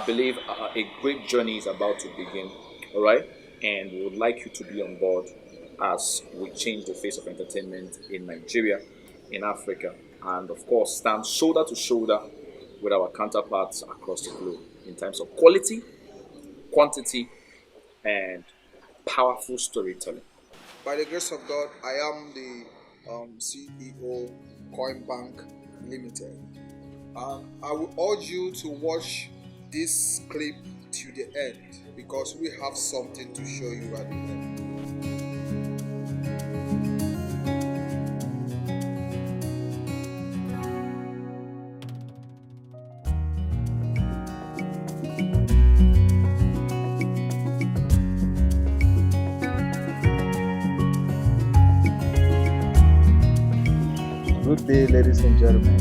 I believe a great journey is about to begin. All right, and we would like you to be on board as we change the face of entertainment in Nigeria, in Africa, and of course, stand shoulder to shoulder with our counterparts across the globe in terms of quality, quantity, and powerful storytelling. By the grace of God, I am the CEO Coinbank Limited. And I will urge you to watch this clip to the end because we have something to show you at the end. Good day, ladies and gentlemen.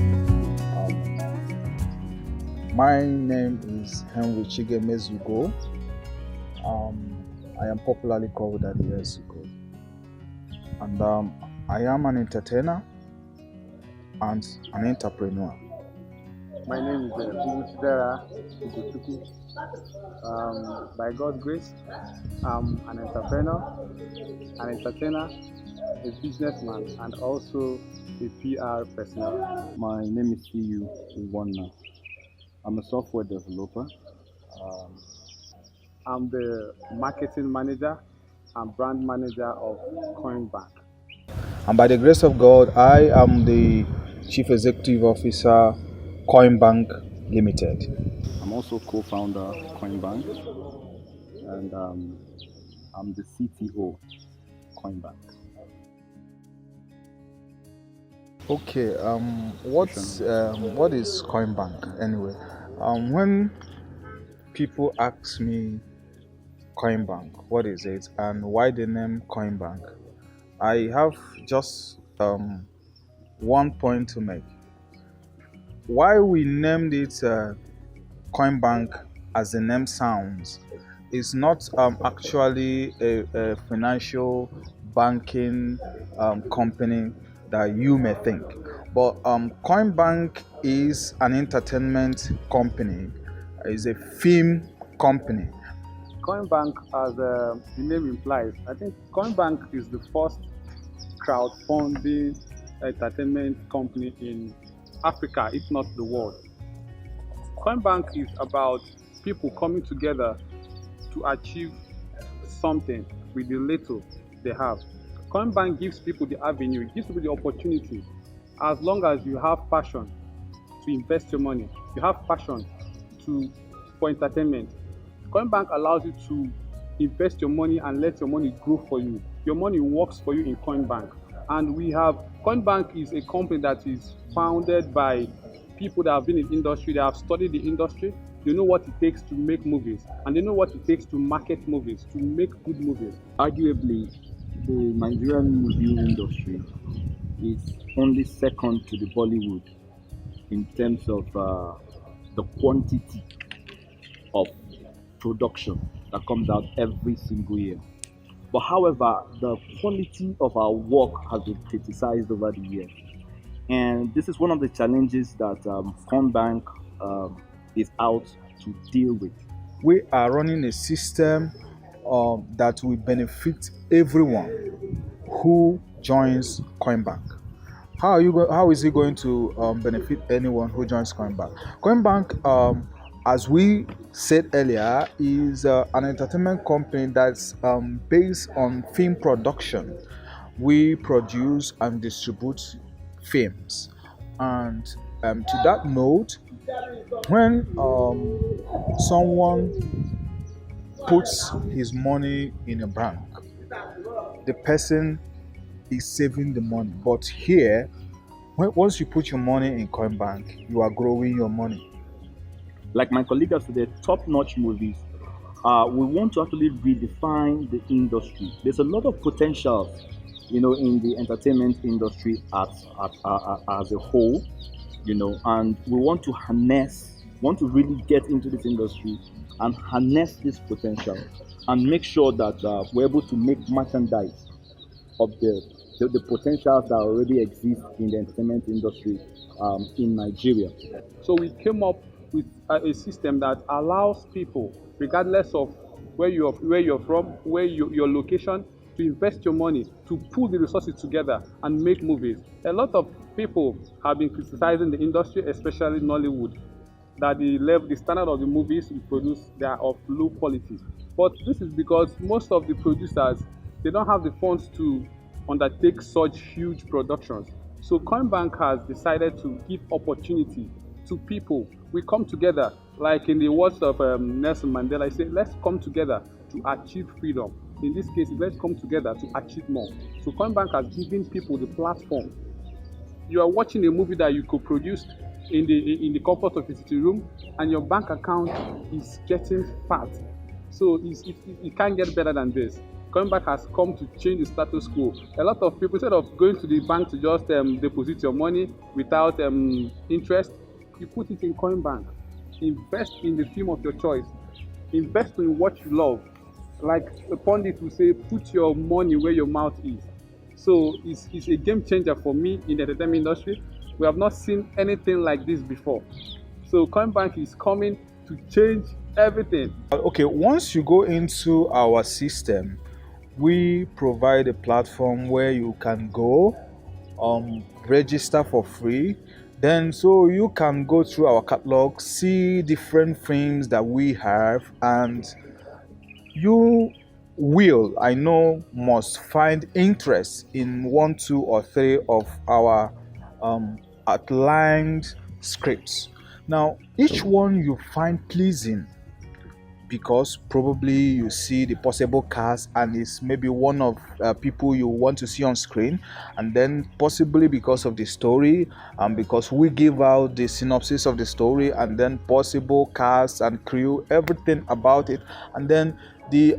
My name is Henry Chigemezugo. I am popularly called Daddy Ezugo. And I am an entertainer and an entrepreneur. My name is Chidera Ugochukwu. By God's grace, I'm an entrepreneur, an entertainer, a businessman, and also a PR personnel. My name is CU Iwana. I'm a software developer. I'm the marketing manager and brand manager of Coinbank. And by the grace of God, I am the Chief Executive Officer, Coinbank Limited. I'm also co-founder Coinbank, and I'm the CTO Coinbank. Okay, what is Coinbank anyway? When people ask me Coinbank, what is it and why the name Coinbank, I have just one point to make. Why we named it Coinbank, as the name sounds, is not actually a financial banking company that you may think. But Coinbank is an entertainment company, is a film company. Coinbank, as the name implies, I think Coinbank is the first crowdfunding entertainment company in Africa, if not the world. Coinbank is about people coming together to achieve something with the little they have. Coinbank gives people the avenue, it gives people the opportunity. As long as you have passion to invest your money, you have passion for entertainment, Coinbank allows you to invest your money and let your money grow for you. Your money works for you in Coinbank. And Coinbank is a company that is founded by people that have been in the industry, they have studied the industry, they know what it takes to make movies, and they know what it takes to market movies, to make good movies. Arguably, the Nigerian movie industry is only second to the Bollywood in terms of the quantity of production that comes out every single year. But however, the quality of our work has been criticized over the years. And this is one of the challenges that Coinbank is out to deal with. We are running a system that will benefit everyone who joins Coinbank. How is it going to benefit anyone who joins Coinbank? Coinbank, as we said earlier, is an entertainment company that's based on film production. We produce and distribute films, and to that note, when someone puts his money in a bank, the person is saving the money. But here, once you put your money in Coinbank, you are growing your money. Like my colleague has said, top-notch movies. We want to actually redefine the industry. There's a lot of potential, in the entertainment industry as a whole, and we want to really get into this industry and harness this potential and make sure that we're able to make merchandise of the potentials that already exist in the entertainment industry in Nigeria. So we came up with a system that allows people, regardless of where you're from, your location, to invest your money, to pull the resources together and make movies. A lot of people have been criticizing the industry, especially Nollywood, that the standard of the movies we produce, they are of low quality. But this is because most of the producers, they don't have the funds to undertake such huge productions. So Coinbank has decided to give opportunity to people. We come together, like in the words of Nelson Mandela, I say, let's come together to achieve freedom. In this case, let's come together to achieve more. So Coinbank has given people the platform. You are watching a movie that you could produce in the comfort of your sitting room, and your bank account is getting fat. So it can't get better than this. Coinbank has come to change the status quo. A lot of people, instead of going to the bank to just deposit your money without interest, you put it in Coinbank. Invest in the film of your choice. Invest in what you love. Like a pundit will say, put your money where your mouth is. So it's a game changer for me in the entertainment industry. We have not seen anything like this before. So Coinbank is coming to change everything. Okay, once you go into our system, we provide a platform where you can go register for free. Then so you can go through our catalog, see different films that we have, and you will, I know, must find interest in one, two, or three of our outlined scripts. Now, each one you find pleasing because probably you see the possible cast and it's maybe one of people you want to see on screen, and then possibly because of the story and because we give out the synopsis of the story, and then possible cast and crew, everything about it, and then the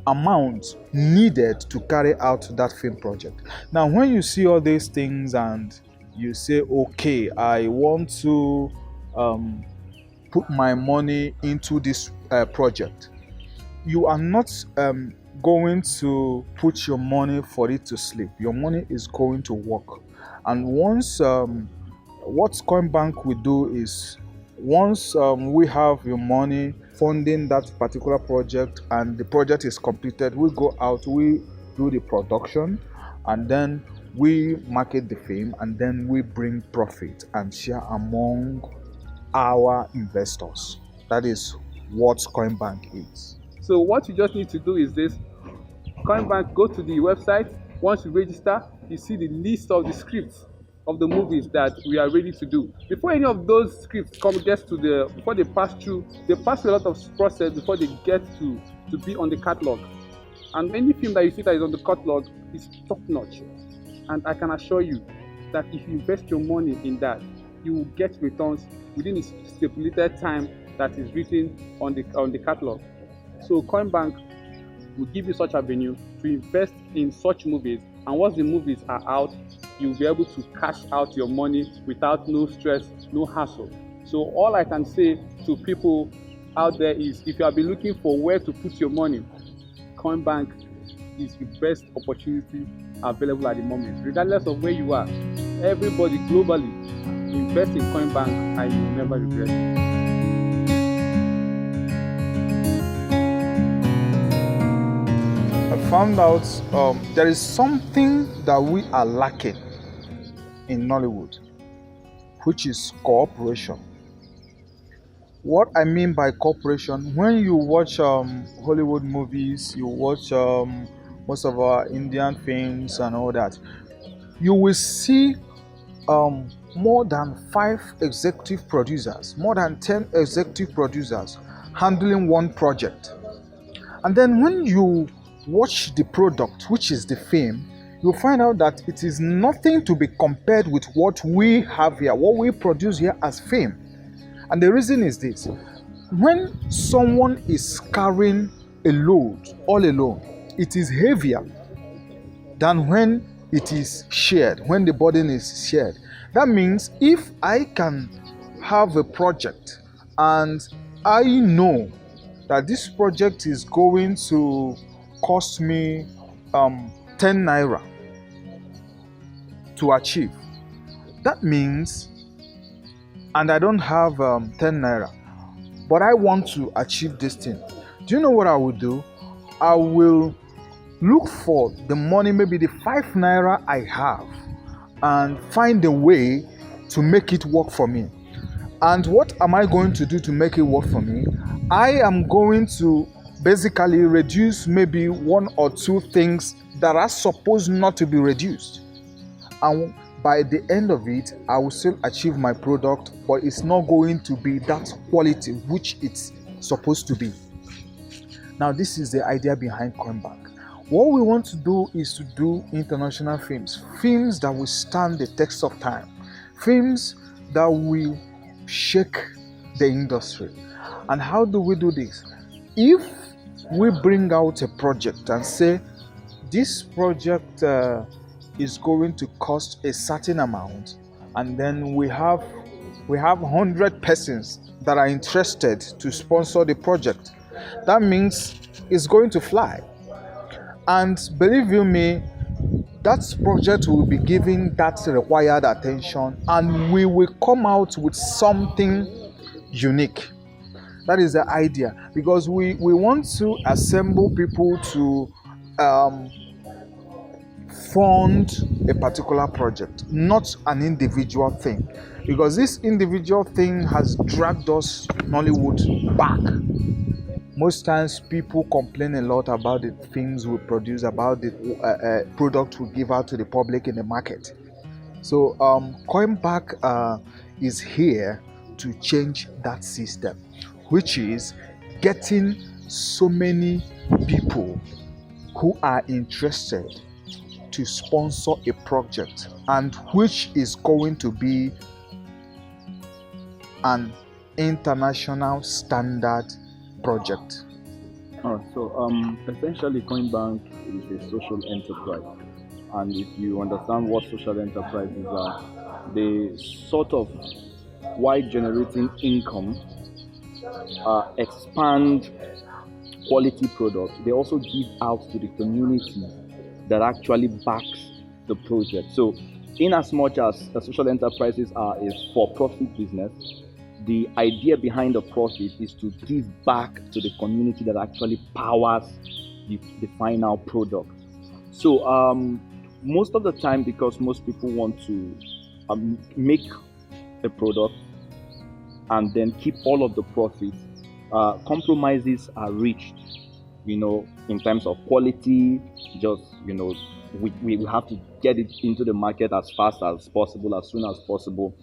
amount needed to carry out that film project. Now when you see all these things and you say, okay, I want to put my money into this project, you are not going to put your money for it to sleep. Your money is going to work. And once what Coinbank will do is, once we have your money funding that particular project and the project is completed, we go out, we do the production, and then we market the film, and then we bring profit and share among our investors. That is what Coinbank is. So what you just need to do is this: Coinbank, go to the website. Once you register, you see the list of the scripts of the movies that we are ready to do. Before any of those scripts before they pass through a lot of process before they get to be on the catalog. And any film that you see that is on the catalog is top notch. And I can assure you that if you invest your money in that, you will get returns within a stipulated time that is written on the catalog. So Coinbank will give you such avenue to invest in such movies, and once the movies are out, you'll be able to cash out your money without no stress, no hassle. So all I can say to people out there is, if you have been looking for where to put your money, Coinbank is the best opportunity available at the moment. Regardless of where you are, everybody globally, invest in Coinbank and you will never regret it. I found out there is something that we are lacking in Nollywood, which is cooperation. What I mean by cooperation, when you watch Hollywood movies, you watch most of our Indian films and all that, you will see more than 5 executive producers, more than 10 executive producers handling one project. And then when you watch the product, which is the film, you'll find out that it is nothing to be compared with what we have here, what we produce here as film. And the reason is this: when someone is carrying a load all alone, it is heavier than when it is shared, when the burden is shared. That means if I can have a project and I know that this project is going to cost me 10 naira to achieve, that means and I don't have 10 naira, but I want to achieve this thing. Do you know what I will do? I will look for the money, maybe the 5 naira I have, and find a way to make it work for me. And what am I going to do to make it work for me? I am going to basically reduce maybe one or two things that are supposed not to be reduced. And by the end of it, I will still achieve my product, but it's not going to be that quality which it's supposed to be. Now, this is the idea behind Coinbank. What we want to do is to do international films that will stand the test of time, films that will shake the industry. And how do we do this? If we bring out a project and say this project is going to cost a certain amount, and then we have 100 persons that are interested to sponsor the project, that means it's going to fly. And believe you me, that project will be given that required attention, and we will come out with something unique. That is the idea, because we want to assemble people to fund a particular project, not an individual thing, because this individual thing has dragged us Nollywood back. Most times people complain a lot about the things we produce, about the product we give out to the public in the market. So Coinbank is here to change that system, which is getting so many people who are interested to sponsor a project, and which is going to be an international standard project. Essentially, Coinbank is a social enterprise, and if you understand what social enterprises are, they sort of, while generating income, expand quality products. They also give out to the community that actually backs the project. So, in as much as social enterprises are a for-profit business, the idea behind the profit is to give back to the community that actually powers the final product. So most of the time, because most people want to make a product and then keep all of the profits, compromises are reached, in terms of quality. Just, we have to get it into the market as fast as possible, as soon as possible.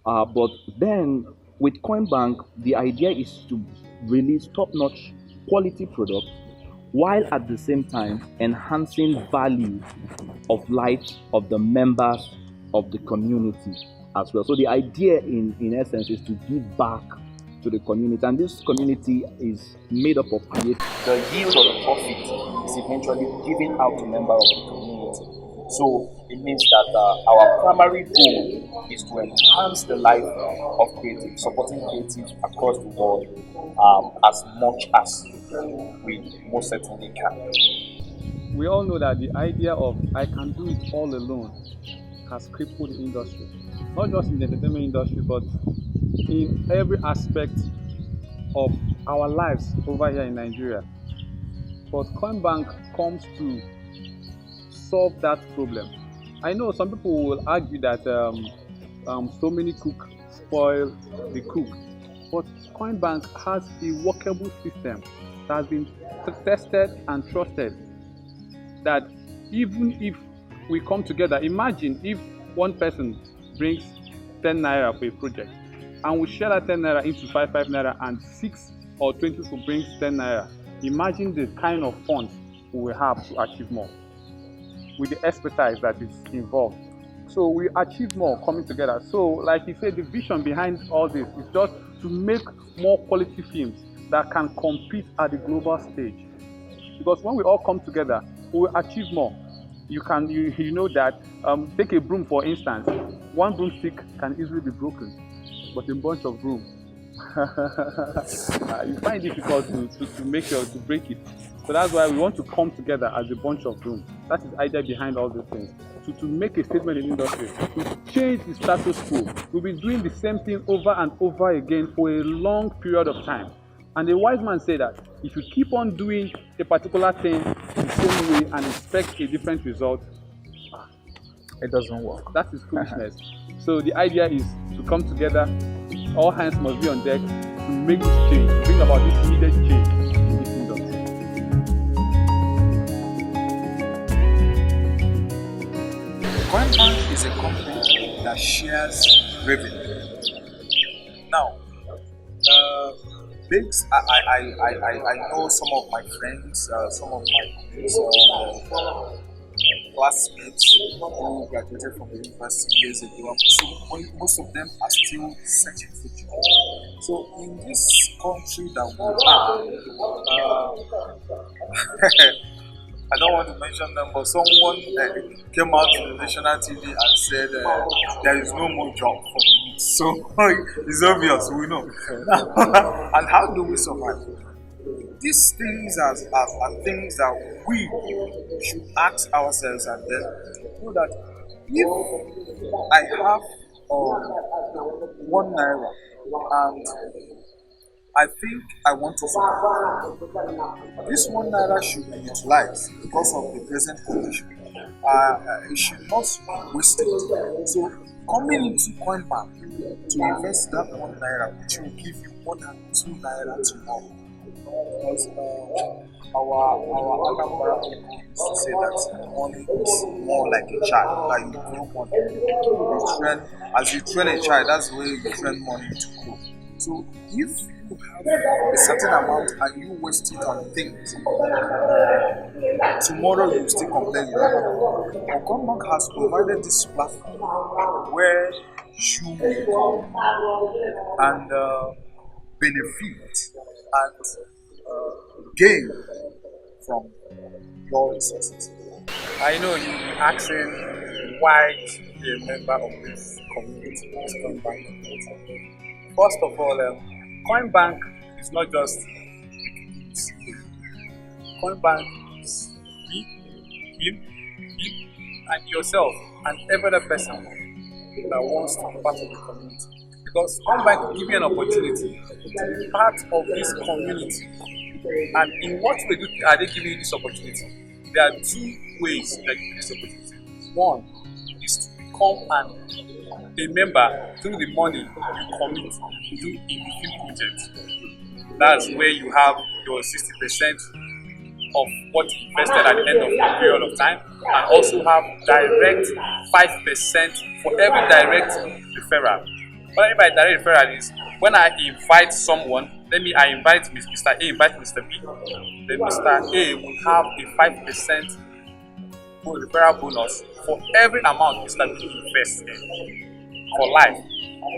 But then with Coinbank, the idea is to release top-notch quality products, while at the same time enhancing value of life of the members of the community as well. So the idea in essence is to give back to the community, and this community is made up of creators. The yield of the profit is eventually given out to members of the community. So it means that our primary goal is to enhance the life of creatives, supporting creatives across the world as much as we most certainly can. We all know that the idea of "I can do it all alone" has crippled the industry, not just in the entertainment industry, but in every aspect of our lives over here in Nigeria. But Coinbank comes to solve that problem. I know some people will argue that so many cooks spoil the cook, but Coinbank has a workable system that has been tested and trusted, that even if we come together, imagine if one person brings 10 naira for a project, and we share that 10 naira into 5 naira, and 6 or 20 people brings 10 naira. Imagine the kind of funds we will have to achieve more with the expertise that is involved. So we achieve more coming together. So like you said, the vision behind all this is just to make more quality films that can compete at the global stage. Because when we all come together, we will achieve more. You know that, take a broom for instance. One broomstick can easily be broken, but a bunch of broom, you find it difficult to break it. So that's why we want to come together as a bunch of doom. That is the idea behind all these things. To make a statement in the industry, to change the status quo. We've been doing the same thing over and over again for a long period of time. And the wise man said that if you keep on doing a particular thing the same way and expect a different result, It doesn't work. that is foolishness. So the idea is to come together, all hands must be on deck to make this change, to bring about this needed change in this industry. Koinbank is a company that shares revenue. Now, banks, I know some of my friends, some of my colleagues, classmates who graduated from the university years ago. So most of them are still searching for jobs. So in this country that we are, I don't want to mention them, but someone came out to the national TV and said there is no more job for the youth. So it's obvious, we know. And how do we survive? These things are things that we should ask ourselves and then know that if I have 1 naira and I think I want to survive, this 1 naira should be utilized because of the present condition. It should not be wasted. So coming into Coinbank to invest that 1 naira, which will give you more than 2 naira tomorrow. Because our Anambra people used to say that money is more like a child, like you grow money. As you train a child, that's the way you train money to grow. So if you have a certain amount and you waste it on things, tomorrow you still complain you don't have money. But Coinbank has provided this platform where you will come and benefit and gain from your resources. I know you'll be asking why to be a member of this community, this Coinbank community. First of all, Coinbank is not just Coinbank is me, him, and yourself, and every other person that wants to be part of the community. Because Coinbank will give you an opportunity to be part of this community. And in what way are they giving you this opportunity? There are 2 ways that you get this opportunity. One is to become a member through the money you commit to do in the film project. That's where you have your 60% of what you invested at the end of the period of time, and also have direct 5% for every direct referral. What I mean by direct referral is when I invite someone, I invite Mr. A, invite Mr. B, then Mr. A will have a 5% referral bonus for every amount Mr. B invests in for life,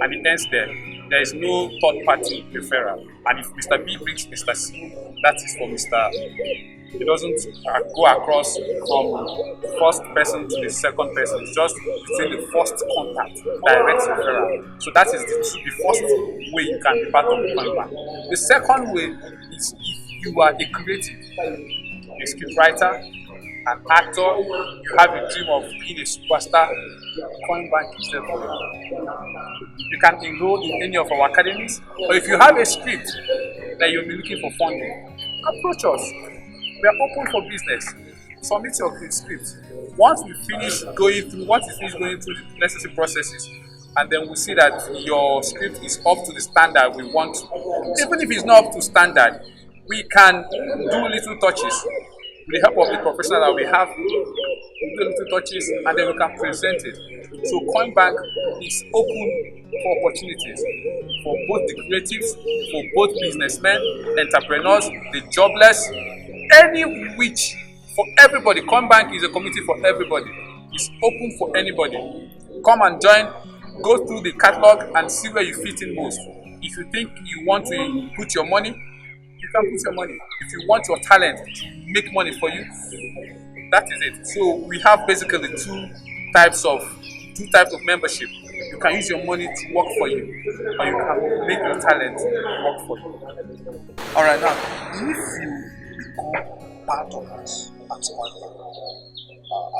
and it ends there. There is no third party referral. And if Mr. B brings Mr. C, that is for Mr. A. It doesn't go across from first person to the second person. It's just between the first contact, direct referral. So that is the first way you can be part of the Coinbank. The second way is if you are a creative, a scriptwriter, an actor, you have a dream of being a superstar, Coinbank is there for you. You can enroll in any of our academies, or if you have a script that you'll be looking for funding, approach us. We are open for business. Submit your script. Once you finish going through the necessary processes, and then we see that your script is up to the standard we want, even if it's not up to standard, we can do little touches. With the help of the professional that we have, we do little touches and then we can present it. So Coinbank is open for opportunities for both the creatives, for both businessmen, entrepreneurs, the jobless, for everybody. Coinbank is a community for everybody. It's open for anybody. Come and join, go through the catalog and see where you fit in most. If you think you want to put your money, you can put your money. If you want your talent to make money for you, that is it. So we have basically two types of membership. You can use your money to work for you, or you can make your talent work for you. All right, now if you become part of us at Coinbank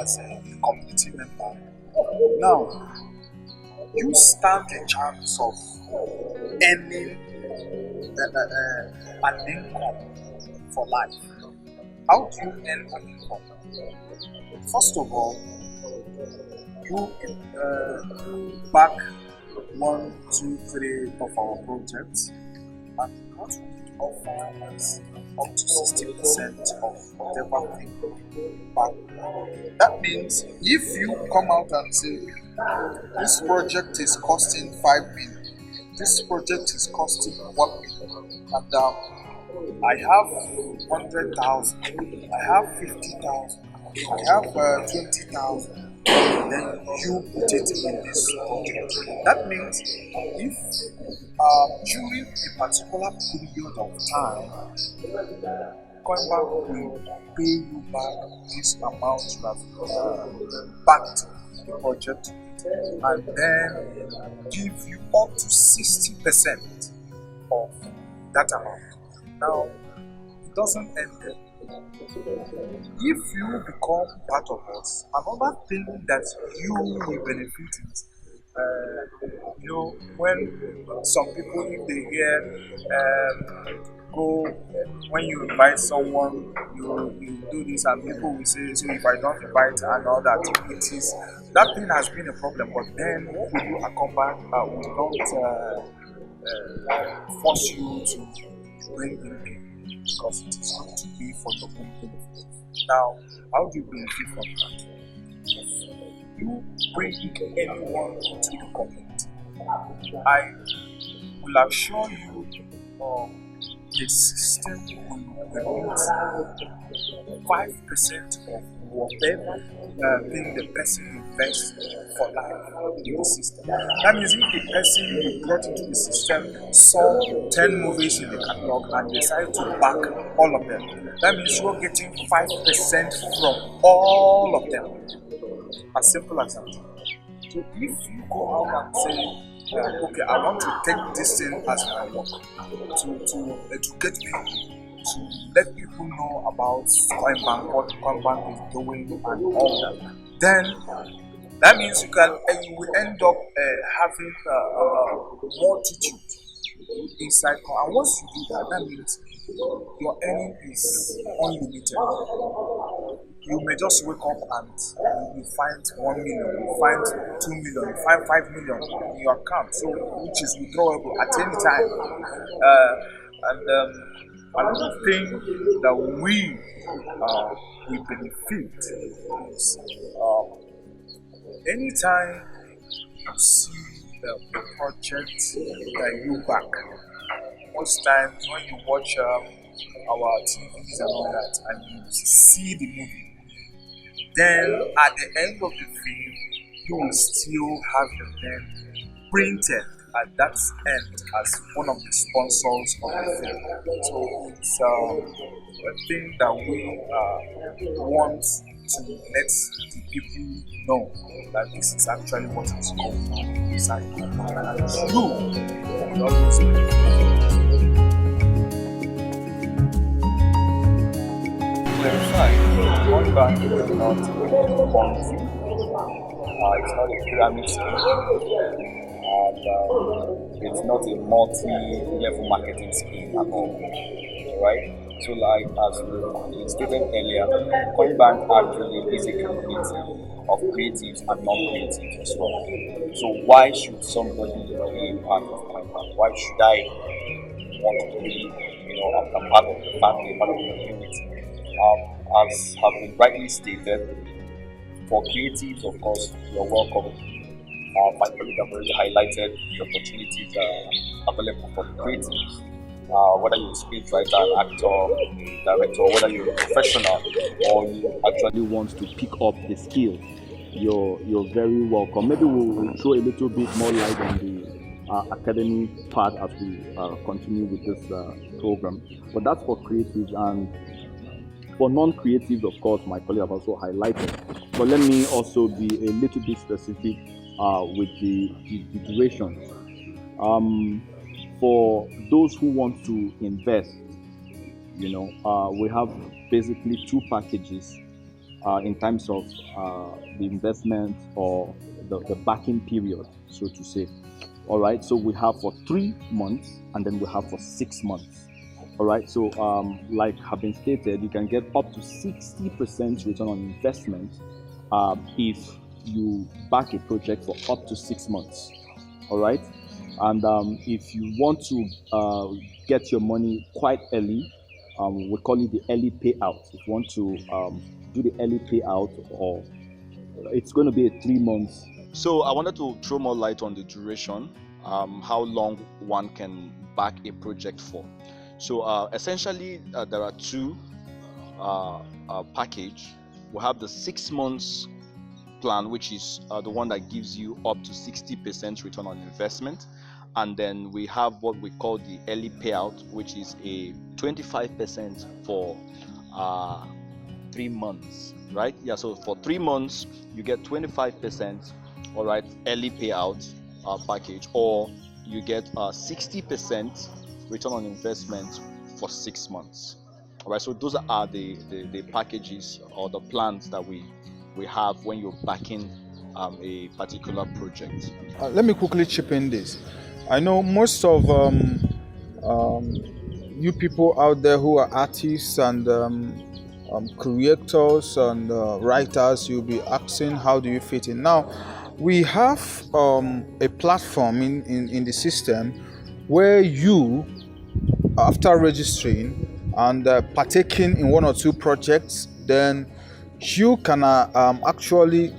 as a community member. Now, you stand a chance of earning an income for life. How do you earn an income? First of all, you back 1, 2, 3 of our projects, and what we offer is up to 60% of whatever thing back. That means if you come out and say this project is costing 5 million, this project is costing 1 million, and I have 100,000, I have 50,000, I have 20,000. Then you put it in this project. That means if during a particular period of time, Coinbank will pay you back this amount you have backed the project, and then give you up to 60% of that amount. Now, it doesn't end there. If you become part of us, another thing that you will benefit is, when some people, if they hear, go, when you invite someone, you do this, and people will say, so if I don't invite and all that, that thing has been a problem, but then who will you accompany? We don't force you to bring in people, because it is going to be for your own benefit. Now, how do you benefit from that? You bring anyone into the community. I will assure you the system will remit 5% of whatever thing the person invests for life in the system. That means if the person you brought into the system saw 10 movies in the catalog and decided to back all of them, that means you're getting 5% from all of them. As simple as that. So if you go out and say, okay, I want to take this thing as my work, to get people, to let people know about Coinbank, what Coinbank is doing, and all that, then that means you will end up having multitude inside. And once you do that, that means your earning is unlimited. You may just wake up and you find 1 million, you find 2 million, you find 5 million in your account, so which is withdrawable at any time. Another thing that we benefit is anytime you see a project that you back. Most times when you watch our TVs and all that, and you see the movie, then at the end of the film, you will still have your name printed at that end as one of the sponsors of the film. So it's a thing that we want to let the people know that this is actually what is going on inside Coinbank, and you will always clarify, Coinbank is not a policy. It's not a pyramid scheme. And it's not a multi-level marketing scheme at all. Right? So, like as we stated earlier, Coinbank actually is a community of creatives and non-creatives as well. So, why should somebody be part of Coinbank? Why should I want to be, a part of the family, part of the community? As have been rightly stated, for creatives, of course, you're welcome. My colleague have already highlighted the opportunities available for creatives. Whether you're a scriptwriter, an actor, director, whether you're a professional or you actually want to pick up the skill, you're very welcome. Maybe we'll throw a little bit more light on the academy part as we continue with this program. But that's for creatives, and for non-creatives, of course, my colleague have also highlighted. But let me also be a little bit specific with the durations. For those who want to invest, we have basically two packages in terms of the investment or the backing period, so to say. All right, so we have for 3 months and then we have for 6 months. All right, so like have been stated, you can get up to 60% return on investment if you back a project for up to 6 months. All right, and if you want to get your money quite early, we call it the early payout. If you want to do the early payout, or it's going to be a 3 months. So I wanted to throw more light on the duration, how long one can back a project for. So essentially, there are two package. We have the 6 months plan, which is the one that gives you up to 60% return on investment, and then we have what we call the early payout, which is a 25% for 3 months, right? Yeah, so for 3 months you get 25%, all right, early payout package, or you get 60% return on investment for 6 months. All right, so those are the packages or the plans that we have when you're backing a particular project. Let me quickly chip in this. I know most of um, you people out there who are artists and creators and writers, you'll be asking, how do you fit in? Now, we have a platform in the system where you, after registering and partaking in one or two projects, then you can actually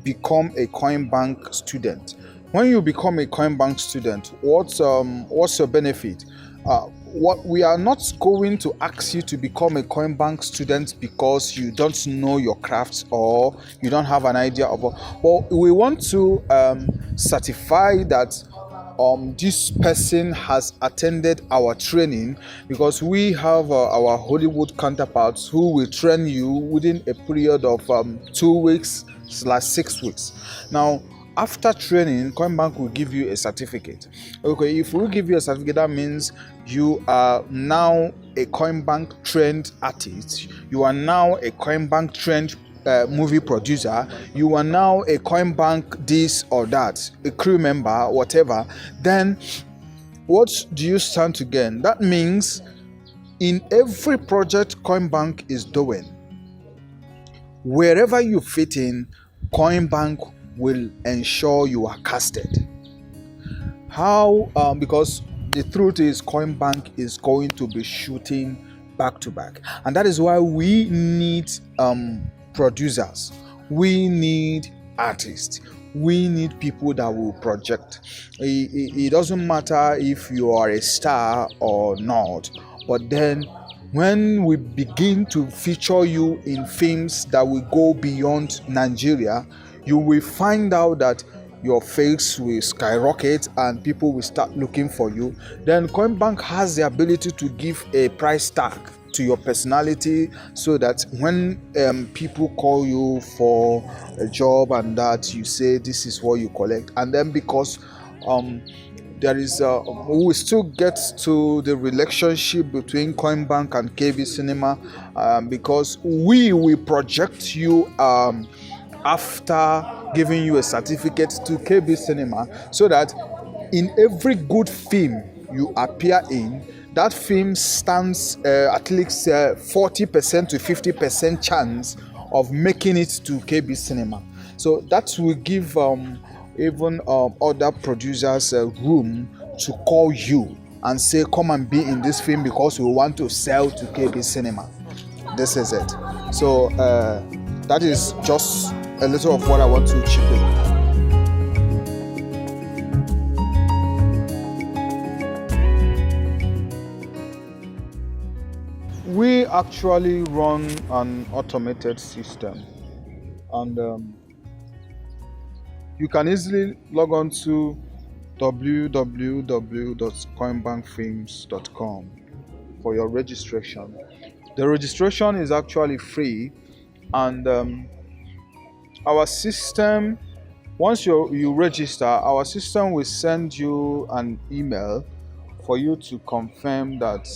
become a Coinbank student. When you become a Coinbank student, what's your benefit? What we are not going to ask you to become a Coinbank student because you don't know your crafts or you don't have an idea of. Well, we want to certify that this person has attended our training, because we have our Hollywood counterparts who will train you within a period of 2 weeks/6 weeks. Now, after training, Coinbank will give you a certificate. Okay, if we give you a certificate, that means you are now a Coinbank trained artist. You are now a Coinbank trained movie producer. You are now a Coinbank this or that, a crew member, whatever. Then what do you stand to gain? That means in every project Coinbank is doing, wherever you fit in, Coinbank will ensure you are casted. How? Because the truth is, Coinbank is going to be shooting back to back, and that is why we need producers, we need artists, we need people that will project. It doesn't matter if you are a star or not, but then when we begin to feature you in films that will go beyond Nigeria, you will find out that your face will skyrocket and people will start looking for you. Then Coinbank has the ability to give a price tag to your personality, so that when people call you for a job and that, you say this is what you collect. And then because there is we will still get to the relationship between Coinbank and KB Cinema, because we will project you after giving you a certificate to KB Cinema, so that in every good film you appear in, that film stands at least 40% to 50% chance of making it to KB Cinema. So that will give even other producers room to call you and say, come and be in this film because we want to sell to KB Cinema. This is it. So that is just a little of what I want to chip in. We actually run an automated system, and you can easily log on to www.coinbankfilms.com for your registration. The registration is actually free, and our system, once you register, our system will send you an email for you to confirm that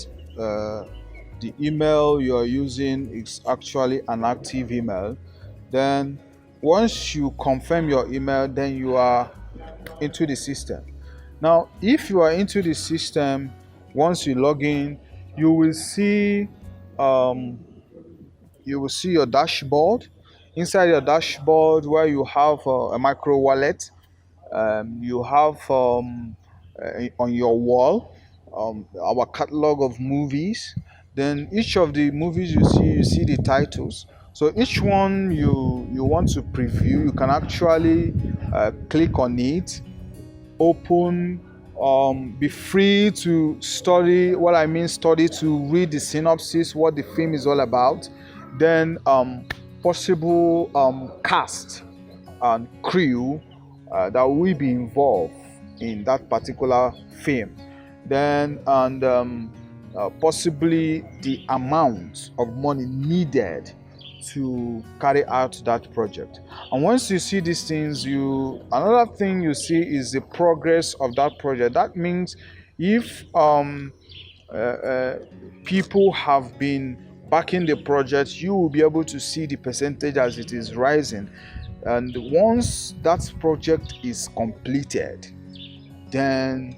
the email you are using is actually an active email, then once you confirm your email, then you are into the system. Now, if you are into the system, once you log in, you will see um, you will see your dashboard. Inside your dashboard, where you have a micro wallet, you have on your wall our catalog of movies. Then each of the movies you see the titles. So each one you want to preview, you can actually click on it, open, be free to study. What I mean study, to read the synopsis, what the film is all about, then possible cast and crew that will be involved in that particular film, then and possibly the amount of money needed to carry out that project. And once you see these things, you another thing you see is the progress of that project. That means if people have been backing the project, you will be able to see the percentage as it is rising. And once that project is completed, then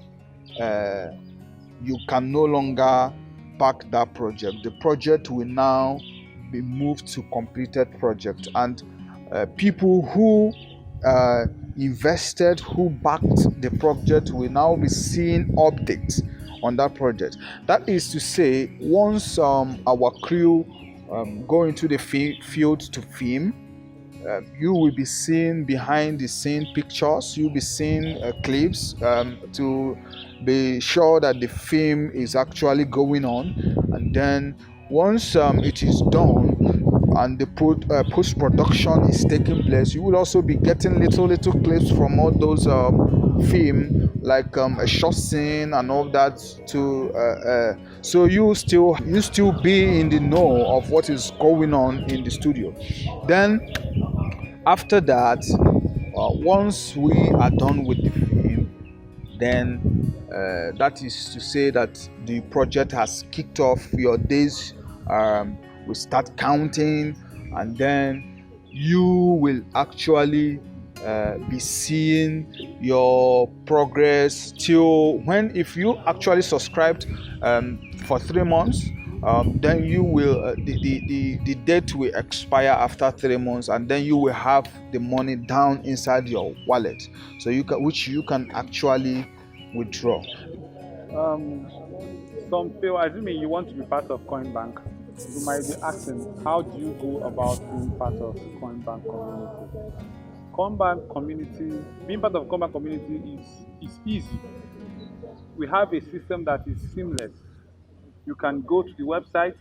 you can no longer back that project. The project will now be moved to completed project, and people who invested, who backed the project, will now be seeing updates on that project. That is to say, once our crew go into the field to film, you will be seeing behind the scene pictures, you'll be seeing clips to be sure that the film is actually going on. And then once it is done and the post-production is taking place, you will also be getting little clips from all those film, like a short scene and all that, to so you still be in the know of what is going on in the studio. Then after that, once we are done with the film, then that is to say that the project has kicked off. Your days will start counting, and then you will actually be seeing your progress till when, if you actually subscribed for 3 months, then you will the date will expire after 3 months, and then you will have the money down inside your wallet, so which you can actually withdraw. Some feel, assuming you want to be part of Coinbank, you might be asking, how do you go about being part of Coinbank community? Coinbank community, being part of Coinbank community is easy. We have a system that is seamless. You can go to the website,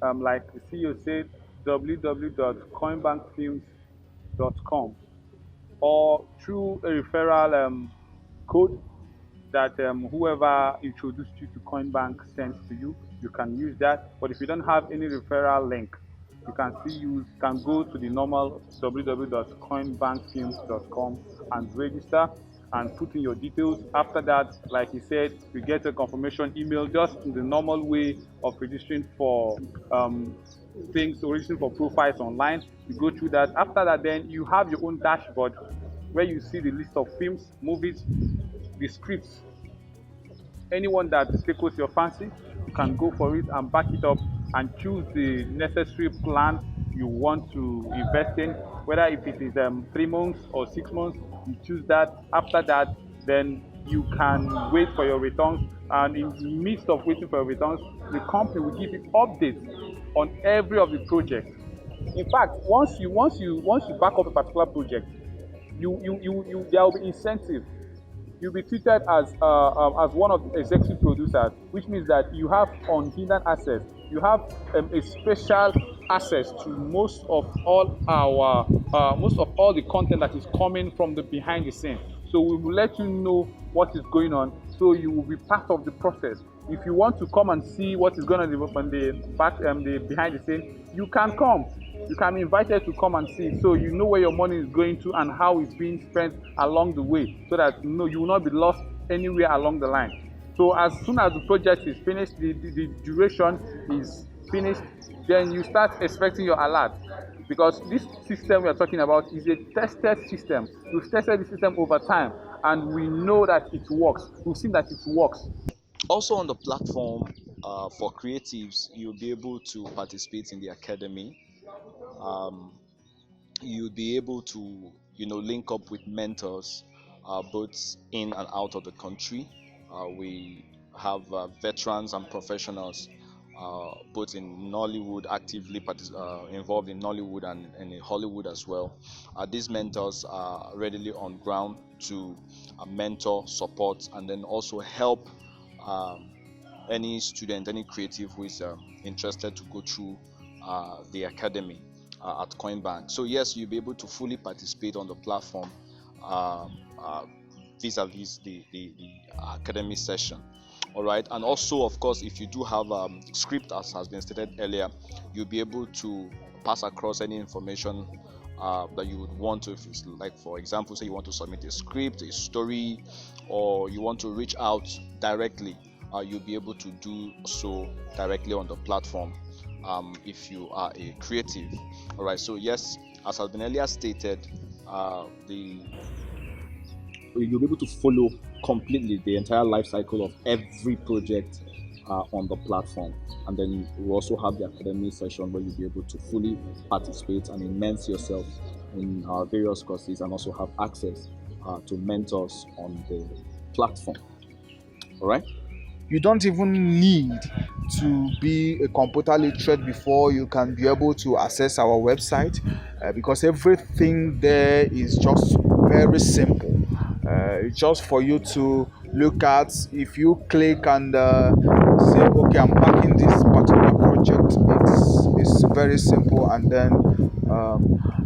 like the CEO said, www.coinbankfilms.com, or through a referral code that whoever introduced you to Coinbank sends to you. You can use that. But if you don't have any referral link, you can go to the normal www.coinbankfilms.com and register and put in your details. After that, like he said, you get a confirmation email, just in the normal way of registering for registering for profiles online. You go through that. After that, then you have your own dashboard where you see the list of films, movies, the scripts. Anyone that tickles your fancy, you can go for it and back it up and choose the necessary plan you want to invest in, whether if it is 3 months or 6 months. You choose that. After that, then you can wait for your returns, and in the midst of waiting for your returns, the company will give you updates on every of the projects. In fact, once you back up a particular project, there will be incentive. You'll be treated as one of the executive producers, which means that you have unhindered access. You have a special access to most of all the content that is coming from the behind the scene. So we will let you know what is going on, so you will be part of the process. If you want to come and see what is going on on the behind the scene, you can come. You can be invited to come and see, so you know where your money is going to and how it's being spent along the way, so that you will not be lost anywhere along the line. So as soon as the project is finished, the duration is finished, then you start expecting your alert. Because this system we are talking about is a tested system. We've tested the system over time, and we know that it works. We've seen that it works. Also on the platform, for creatives, you'll be able to participate in the academy. Um, you'll be able to, link up with mentors, both in and out of the country. We have veterans and professionals, both in Nollywood, actively involved in Nollywood and in Hollywood as well. These mentors are readily on ground to mentor, support, and then also help um, any student, any creative who is interested to go through the academy at Coinbank. So yes, you'll be able to fully participate on the platform vis-a-vis the academy session. All right, and also of course, if you do have script, as has been stated earlier, you'll be able to pass across any information that you would want to. If it's like, for example, say you want to submit a script, a story, or you want to reach out directly, you'll be able to do so directly on the platform if you are a creative. All right, so yes, as has been earlier stated, you'll be able to follow completely the entire life cycle of every project on the platform. And then we also have the academy session where you'll be able to fully participate and immerse yourself in various courses, and also have access to mentors on the platform. All right. You don't even need to be a computer literate before you can be able to access our website, because everything there is just very simple. Just for you to look at. If you click and say, okay, I'm packing this particular project, it's very simple. And then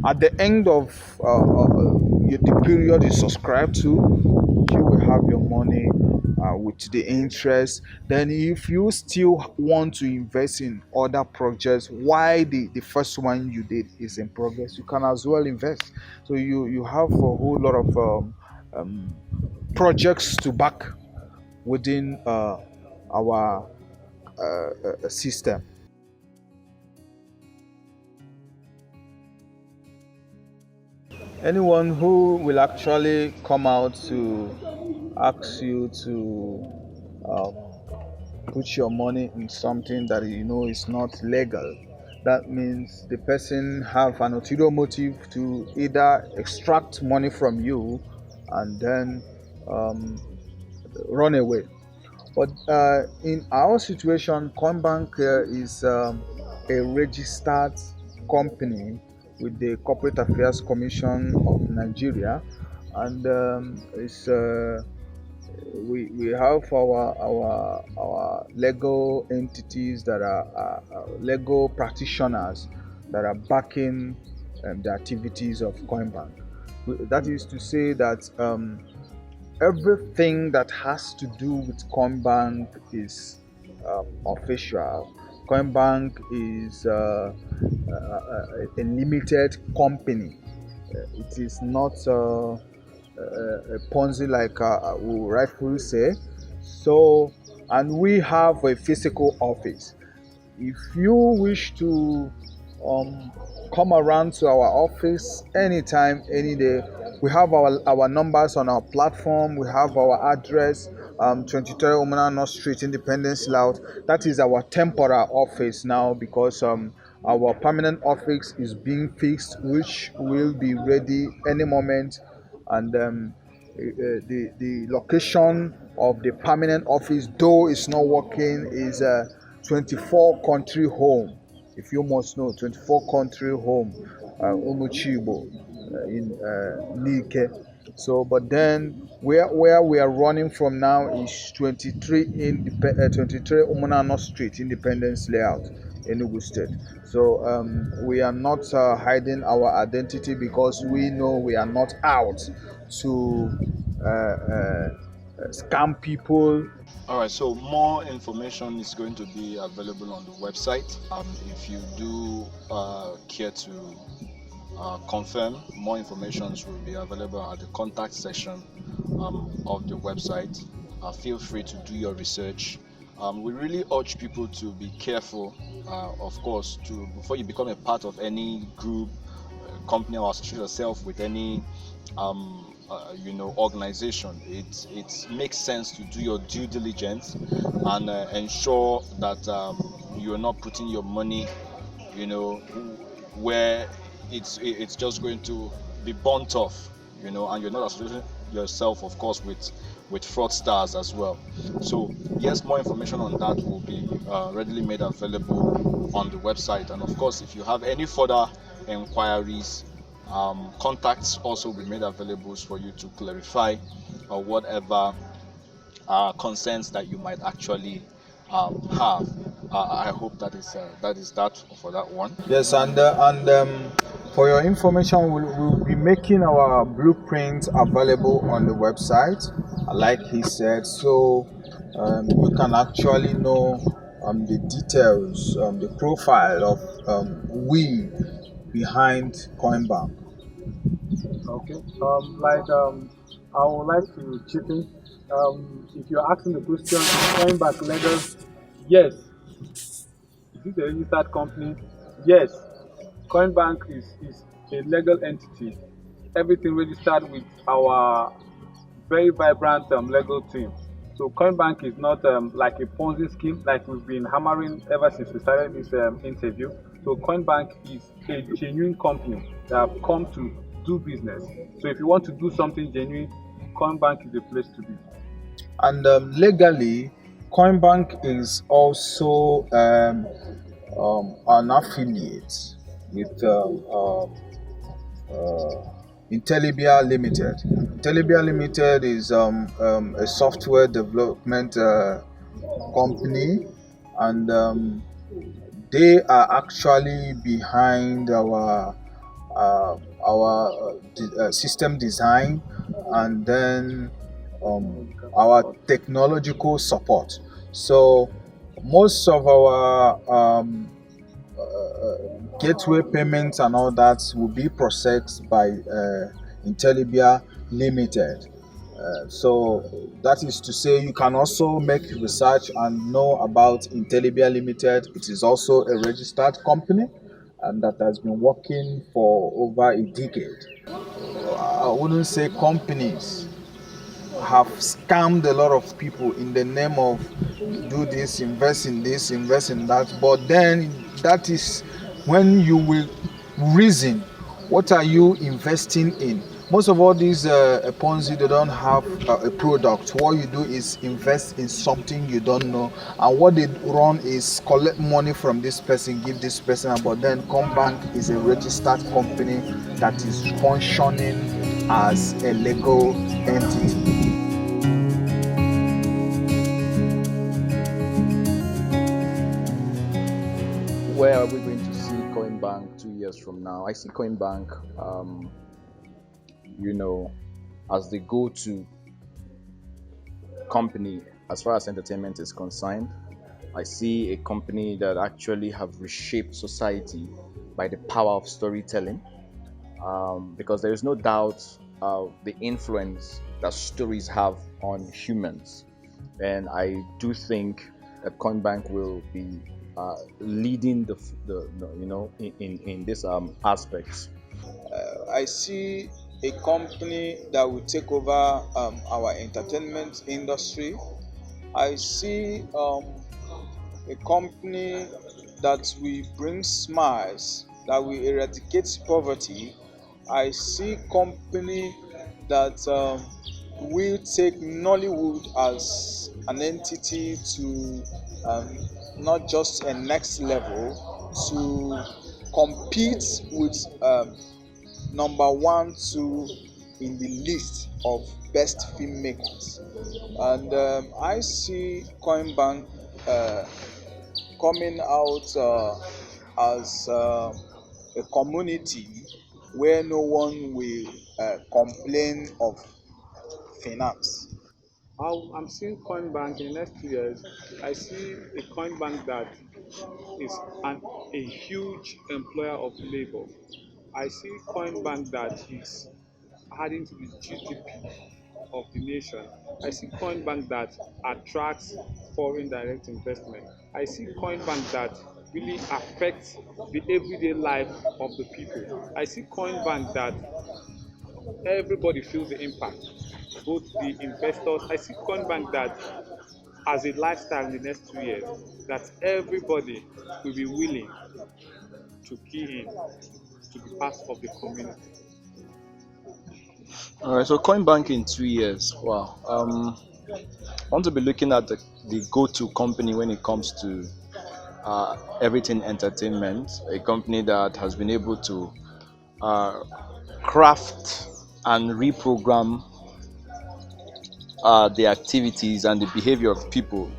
at the end of the period you subscribe to, you will have your money with the interest. Then if you still want to invest in other projects while the first one you did is in progress, you can as well invest. So you have a whole lot of projects to back within our system. Anyone who will actually come out to ask you to put your money in something that you know is not legal, that means the person have an ulterior motive to either extract money from you and then run away. But in our situation, Coinbank is a registered company with the Corporate Affairs Commission of Nigeria, and we have our legal entities that are legal practitioners that are backing the activities of Coinbank. That is to say that everything that has to do with Coinbank is official. Coinbank is a limited company. It is not a Ponzi like we rightfully say. So, and we have a physical office. If you wish to come around to our office anytime, any day, we have our numbers on our platform. We have our address, 23 Omanano Street, Independence Layout. That is our temporary office now, because our permanent office is being fixed, which will be ready any moment. And the location of the permanent office, though it's not working, is 24 Country Home. If you must know, 24 Country Home, Umuchibo, in Nike. So, but then where we are running from now is 23 Umunano Street, Independence Layout, Enugu State. So we are not hiding our identity, because we know we are not out to scam people. All right, so more information is going to be available on the website. If you do care to confirm, more information will be available at the contact section of the website. Feel free to do your research We really urge people to be careful, of course, to before you become a part of any group, company, or associate yourself with any organization. It makes sense to do your due diligence and ensure that you are not putting your money, you know, where it's just going to be burnt off, and you're not associating yourself, of course, with fraudsters as well. So yes, more information on that will be readily made available on the website, and of course, if you have any further inquiries, contacts also will be made available for you to clarify or whatever concerns that you might actually have. I hope that is that for that one. Yes, and for your information, we'll be making our blueprint available on the website, like he said, so you can actually know the details, the profile of we behind Coinbank. Okay. I would like to chip in. If you're asking the question, is Coinbank legal? Yes. Is it a registered company? Yes. Coinbank is a legal entity. Everything registered with our very vibrant legal team. So Coinbank is not like a Ponzi scheme, like we've been hammering ever since we started this interview. So Coinbank is a genuine company that have come to do business. So if you want to do something genuine, Coinbank is the place to be. And legally, Coinbank is also an affiliate with Intelibia Limited. Intelibia Limited is a software development company, and they are actually behind our system design, and then our technological support. So most of our gateway payments and all that will be processed by Intelibia Limited. So that is to say, you can also make research and know about Intelibia Limited. It is also a registered company and that has been working for over a decade. I wouldn't say companies have scammed a lot of people in the name of do this, invest in that. But then that is when you will reason what are you investing in. Most of all these Ponzi, they don't have a product. What you do is invest in something you don't know, and what they run is collect money from this person, give this person. But then Combank is a registered company that is functioning as a legal entity. Where are we going to see Coinbank 2 years from now? I see Coinbank, you know, as the go-to company as far as entertainment is concerned. I see a company that actually have reshaped society by the power of storytelling, because there is no doubt the influence that stories have on humans, and I do think that Coinbank will be leading in this aspects. I see a company that will take over our entertainment industry. I see a company that will bring smiles, that will eradicate poverty. I see company that will take Nollywood as an entity to not just a next level, to compete with number one, two in the list of best filmmakers. And I see Coinbank uh, coming out as a community where no one will complain of finance. I'm seeing Coinbank in the next 2 years. I see a Coinbank that is a huge employer of labor. I see Coinbank that is adding to the GDP. of the nation. I see Coinbank that attracts foreign direct investment. I see Coinbank that really affects the everyday life of the people. I see Coinbank that everybody feels the impact, both the investors. I see Coinbank that as a lifestyle in the next 2 years, that everybody will be willing to key in to be part of the community. All right, so Coinbank in 2 years. Wow. I want to be looking at the go-to company when it comes to everything entertainment. A company that has been able to uh, craft and reprogram the activities and the behavior of people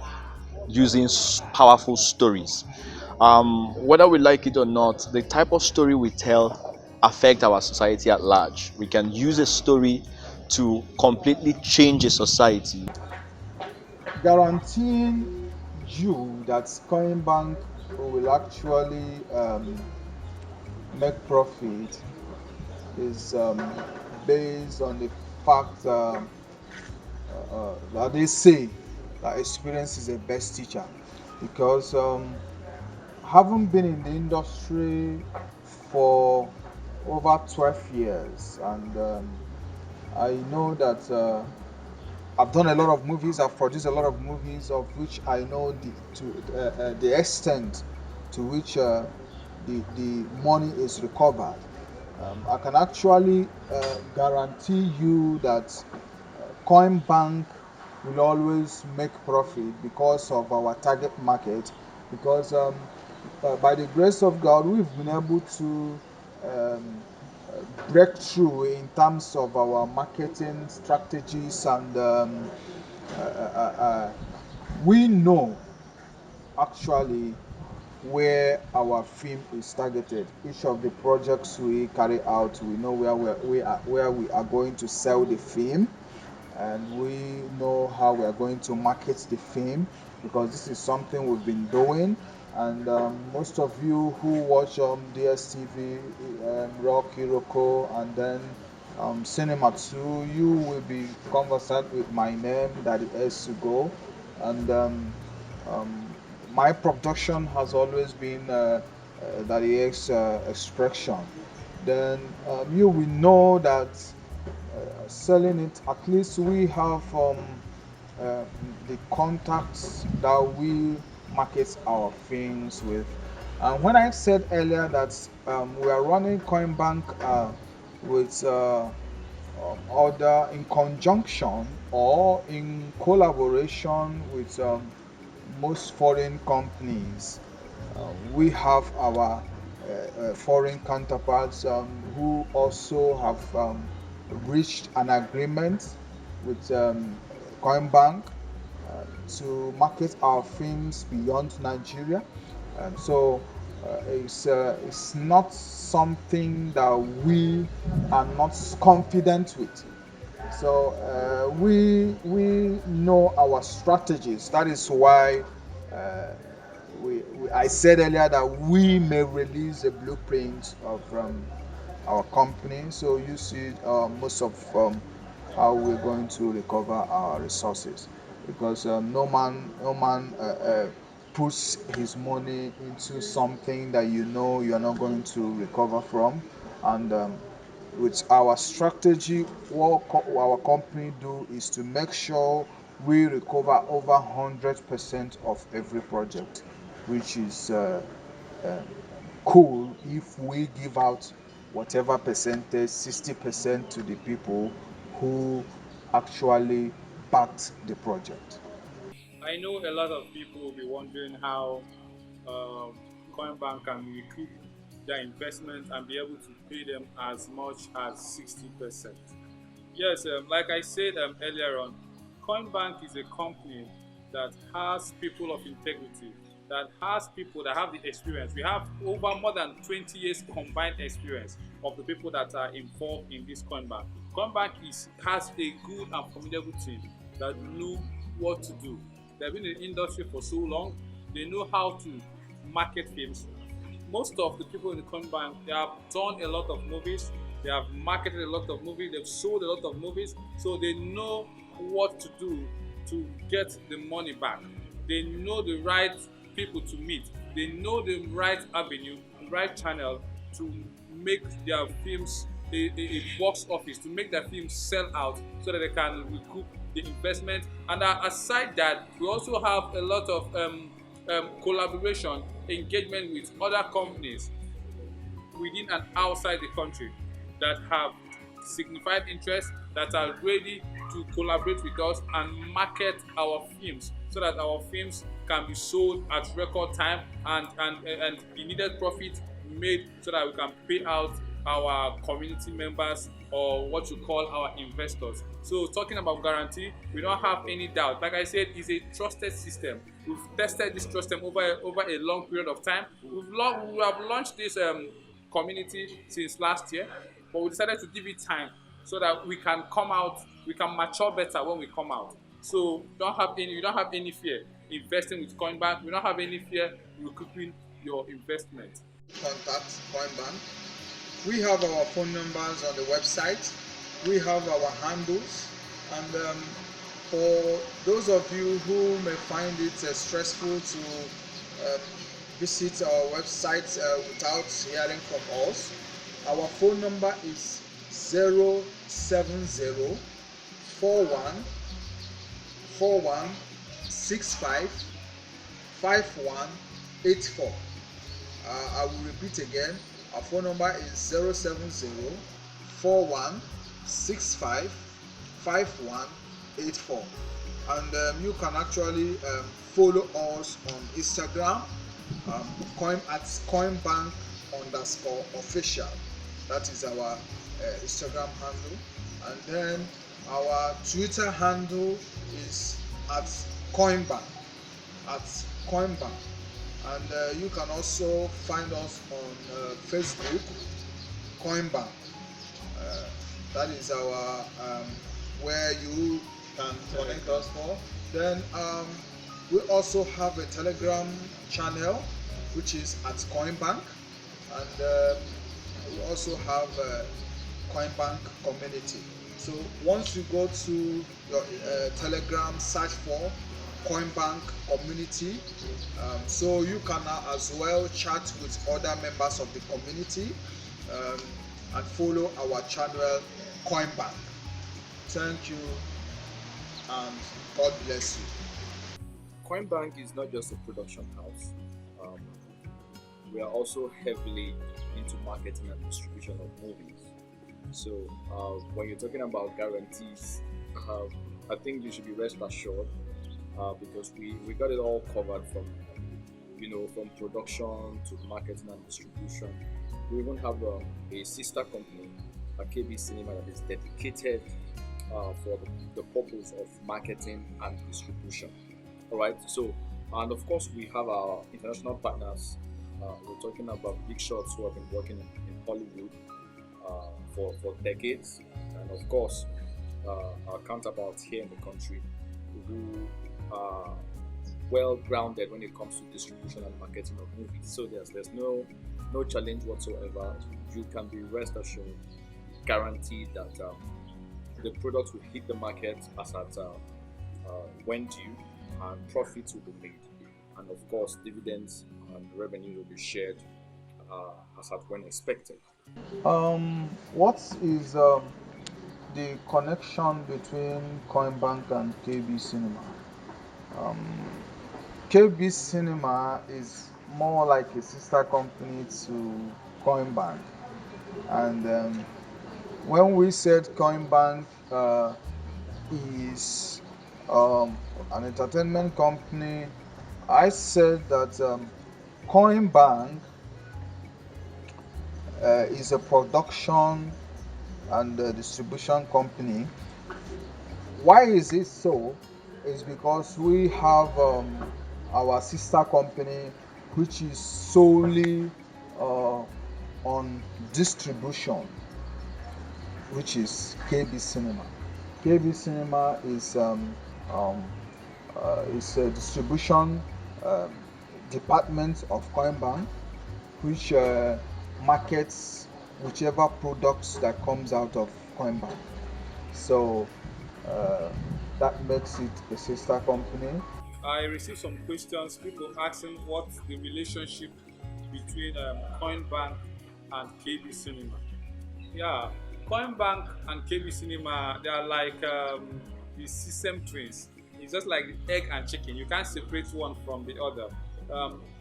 using powerful stories. Whether we like it or not, the type of story we tell affect our society at large. We can use a story to completely change a society. Guaranteeing you that Coinbank will actually make profit is based on the fact that they say that experience is the best teacher, because having been in the industry for over 12 years, and I know that I've done a lot of movies. I've produced a lot of movies, of which I know the extent to which the money is recovered. I can actually guarantee you that Coinbank will always make profit because of our target market. Because by the grace of God, we've been able to um, break through in terms of our marketing strategies, and uh, uh, uh, we know actually where our film is targeted. Each of the projects we carry out, we know where we are going to sell the film, and we know how we are going to market the film, because this is something we've been doing. And most of you who watch DSTV, Rock, Hiroko, and then Cinema 2, you will be conversant with my name, Daddy S to go. And my production has always been Daddy X Extraction. Then you will know that selling it, at least we have uh, the contacts that we market our things with. And when I said earlier that we are running Coinbank with other, in conjunction or in collaboration with most foreign companies, we have our foreign counterparts who also have reached an agreement with Coinbank to market our films beyond Nigeria. So it's not something that we are not confident with. So we know our strategies. That is why uh, I said earlier that we may release a blueprint of our company. So you see most of how we're going to recover our resources, because no man puts his money into something that you know you're not going to recover from. And with our strategy, what our company do is to make sure we recover over 100% of every project, which is uh, cool if we give out whatever percentage, 60% to the people who actually backed the project. I know a lot of people will be wondering how um, Coinbank can recoup their investment and be able to pay them as much as 60%. Yes, like I said earlier on, Coinbank is a company that has people of integrity, that has people that have the experience. We have over more than 20 years combined experience of the people that are involved in this Coinbank. Coinbank has a good and formidable team that know what to do. They've been in the industry for so long. They know how to market films. Most of the people in the Coinbank, they have done a lot of movies. They have marketed a lot of movies. They've sold a lot of movies, so they know what to do to get the money back. They know the right people to meet. They know the right avenue, the right channel to make their films a box office, to make their films sell out so that they can recoup the investment. And aside that, we also have a lot of collaboration, engagement with other companies within and outside the country that have signified interest, that are ready to collaborate with us and market our films so that our films can be sold at record time, and the needed profit made so that we can pay out our community members, or what you call our investors. So talking about guarantee, we don't have any doubt. Like I said, it's a trusted system. We've tested this system over a long period of time. We have launched this community since last year, but we decided to give it time so that we can come out, we can mature better when we come out. So you don't have any fear investing with Coinbank. We don't have any fear recouping your investment. Contact Coinbank. We have our phone numbers on the website. We have our handles. And for those of you who may find it stressful to visit our website without hearing from us, our phone number is 070 41 65 5184. I will repeat again. Our phone number is 070 41 65 5184. And you can actually follow us on Instagram, at Coinbank_official. That is our Instagram handle. And then our Twitter handle is at Coinbank. And you can also find us on Facebook, Coinbank. That is our where you can connect us for. Then we also have a Telegram channel, which is at Coinbank, and we also have a Coinbank community. So once you go to your Telegram, search for Coinbank community, so you can as well chat with other members of the community, and follow our channel Coinbank. Thank you, and God bless you. Coinbank is not just a production house. We are also heavily into marketing and distribution of movies. So when you're talking about guarantees, I think you should be rest assured, because we got it all covered from production to marketing and distribution. We even have a sister company, a KB Cinema, that is dedicated for the purpose of marketing and distribution. All right. So, and of course, we have our international partners. We're talking about big shots who have been working in Hollywood for decades, and of course, our counterparts here in the country who are well grounded when it comes to distribution and marketing of movies. So there's no challenge whatsoever. You can be rest assured, guaranteed that the products will hit the market as at when due, and profits will be made, and of course dividends and revenue will be shared as at when expected. What is the connection between Coinbank and KB Cinema? KB Cinema is more like a sister company to Coinbank, and when we said Coinbank is an entertainment company, I said that Coinbank is a production and distribution company. Why is it so? It's because we have our sister company, which is solely on distribution, which is KB Cinema. KB Cinema is a distribution department of Coinbank, which markets whichever products that comes out of Coinbank. So uh, that makes it a sister company. I received some questions, people asking what's the relationship between Coinbank and KB Cinema. Yeah, Coinbank and KB Cinema, they are like the system twins. It's just like the egg and chicken. You can't separate one from the other.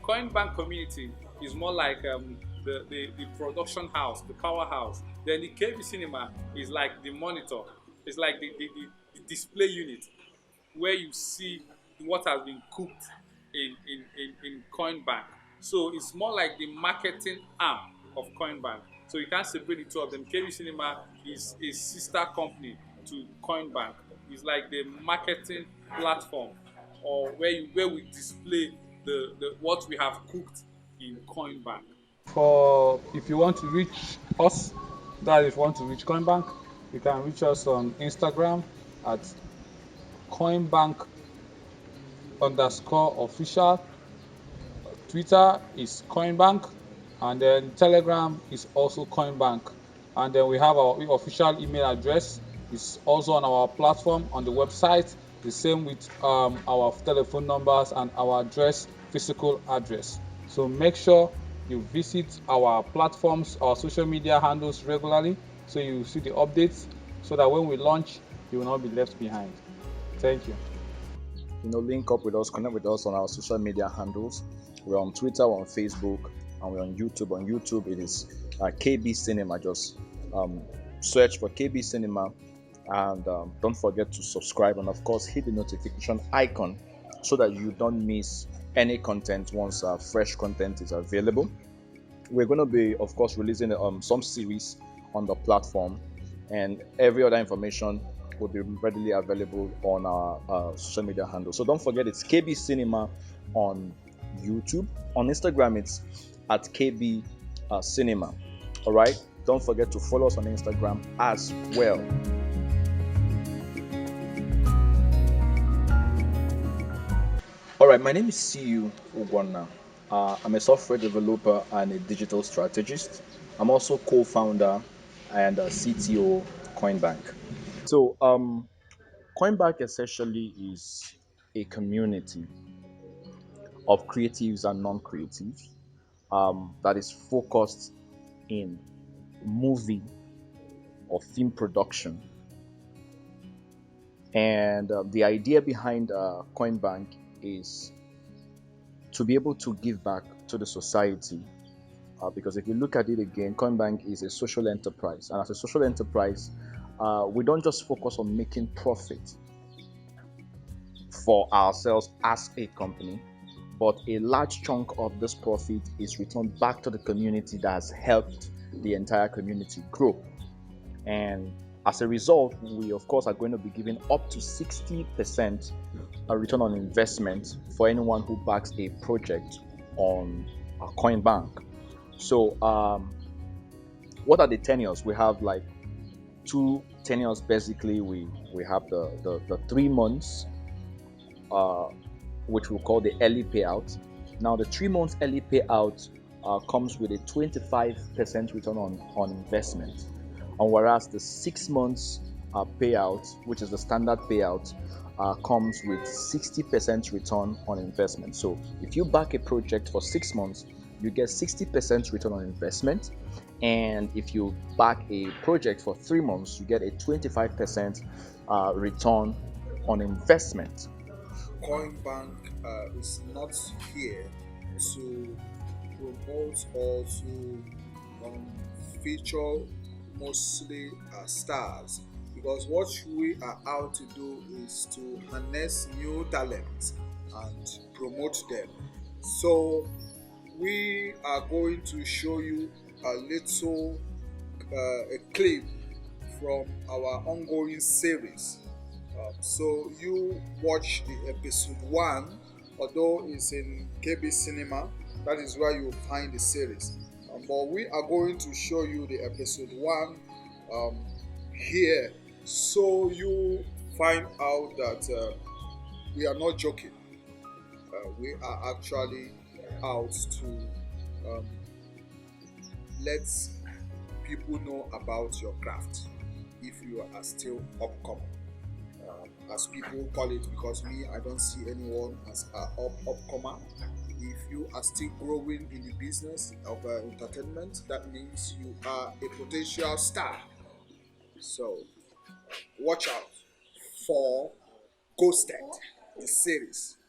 Coinbank community is more like the production house, the powerhouse. Then the KB Cinema is like the monitor. It's like the display unit where you see what has been cooked in Coinbank. So it's more like the marketing arm of Coinbank. So you can't separate the two of them. KB Cinema is a sister company to Coinbank. It's like the marketing platform or where we display the what we have cooked in Coinbank. For if you want to reach us, that if you want to reach Coinbank, you can reach us on Instagram at Coinbank underscore official. Twitter is Coinbank, and then Telegram is also Coinbank. And then we have our official email address. It's also on our platform on the website. The same with our telephone numbers and our address, physical address. So make sure you visit our platforms, our social media handles regularly, so you see the updates, so that when we launch, you will not be left behind. Thank you. Link up with us, connect with us on our social media handles. We're on Twitter, we're on Facebook, and we're on YouTube. On YouTube, it is KB Cinema. Just search for KB Cinema, and don't forget to subscribe, and of course, hit the notification icon so that you don't miss any content once fresh content is available. We're going to be, of course, releasing some series on the platform, and every other information will be readily available on our social media handle. So don't forget, it's KB Cinema on YouTube. On Instagram, it's at KB Cinema. All right. Don't forget to follow us on Instagram as well. All right. My name is CU Ugwana. I'm a software developer and a digital strategist. I'm also co-founder and CTO Coinbank. So, Coinbank essentially is a community of creatives and non-creatives that is focused in movie or film production. And the idea behind Coinbank is to be able to give back to the society. Because if you look at it again, Coinbank is a social enterprise. And as a social enterprise, we don't just focus on making profit for ourselves as a company, but a large chunk of this profit is returned back to the community that has helped the entire community grow. And as a result, we of course are going to be giving up to 60% a return on investment for anyone who backs a project on Coinbank. So what are the tenures? We have like two tenures basically. We have the 3 months, which we'll call the early payout. Now the 3 months early payout comes with a 25% return on investment, and whereas the 6 months payout, which is the standard payout, comes with 60% return on investment. So if you back a project for 6 months, you get 60% return on investment, and if you back a project for 3 months, you get a 25% return on investment. Coinbank is not here to promote or to feature mostly stars, because what we are out to do is to harness new talents and promote them. So we are going to show you a little a clip from our ongoing series. So you watch the episode 1, although it's in KB Cinema, that is where you'll find the series. But we are going to show you the episode 1 here, so you find out that we are not joking. We are actually out to let people know about your craft if you are still upcoming. As people call it, because me, I don't see anyone as a upcomer. If you are still growing in the business of entertainment, that means you are a potential star. So watch out for Ghosted, the series.